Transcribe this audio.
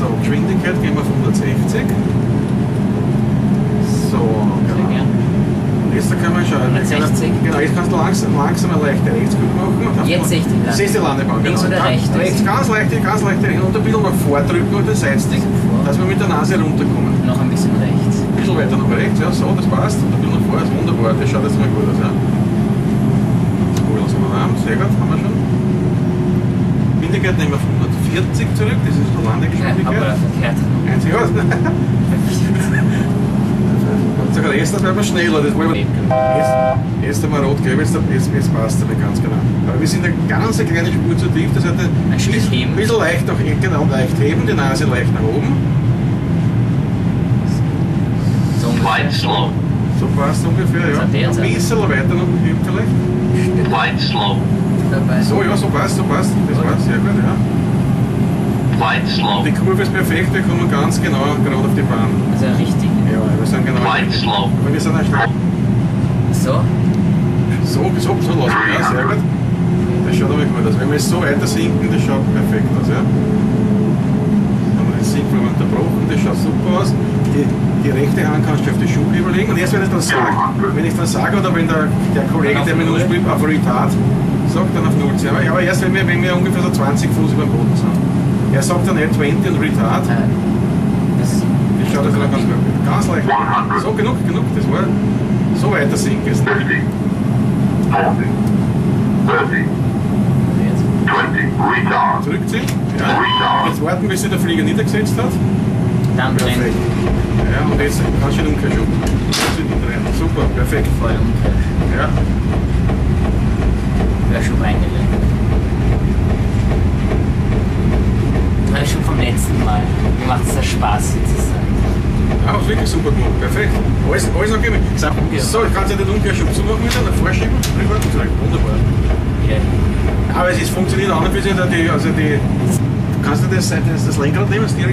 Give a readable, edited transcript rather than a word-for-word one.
So, Geschwindigkeit gehen wir auf 160. So, genau. Jetzt können wir schauen. 160. Genau, jetzt kannst du langsam eine leichte Rechtskurve machen. Jetzt sehe ich die Landebahn. Siehst die Landebahn, Links genau. oder rechts? Rechts, ganz leicht und ein bisschen nach vordrücken und den Seitstick, dass wir mit der Nase runterkommen. Noch ein bisschen rechts. Ein bisschen weiter nach rechts, ja, so, das passt. Und ein bisschen nach vor, ist wunderbar, das schaut jetzt mal gut aus, ja. Das holen wir mal an, sehr gut, haben wir schon. Geschwindigkeit nehmen wir auf 140 zurück, das ist die Landegeschwindigkeit. Aber verkehrt. Einzig aus. Sogar erst werden wir schneller, das wollen wir. Jetzt haben wir rot-gelb, jetzt passt es ganz genau. Aber wir sind eine ganz kleine Spur zu tief, das hat ein bisschen leicht nach genau, leicht heben, die Nase leicht nach oben. Flight slow. So passt es ungefähr, ja. Ein bisschen weiter noch heben vielleicht. Flight slow. So, ja, so passt, das passt sehr gut, ja. Flight slow. Die Kurve ist perfekt, wir kommen ganz genau gerade auf die Bahn. Also richtig. Ja, wir sind genau. Flight slow. Aber wir sind auch schnell. So? So lassen wir, ja, sehr gut. Das schaut aber gut aus. Wenn wir jetzt so weiter sinken, das schaut perfekt aus, ja. Haben wir den Sinkflug unterbrochen, das schaut super aus. Die rechte Hand kannst du auf die Schubhebel legen und erst wenn ich dann sage, oder wenn der Kollege, der mit uns spielt, auf Retard sagt, dann auf 0 ziehen. Aber erst wenn wir ungefähr so 20 Fuß über dem Boden sind. Er sagt dann nicht 20 und Retard. Das schaut also ganz gut. Ganz leicht. So, genug, das war so weiter sinken jetzt. 50, 40, 30, 20, retard. Zurückziehen. Ja. Jetzt warten, bis sich der Flieger niedergesetzt hat. Dann perfekt. Ja, und jetzt kannst du den Umkehrschub. Super, perfekt. Voll umkehrt. Ja. Schub eingelenkt. Das ist schon vom letzten Mal. Mir macht es Spaß sozusagen. Ja, das ist wirklich super gemacht. Perfekt. Alles noch gegeben. So, ich kann ja den Umkehrschub zumachen mit einer Vorschieben. Rüber und zurück. Wunderbar. Ja. Aber es funktioniert auch nicht, wie sie du kannst du das Lenkrad nehmen, das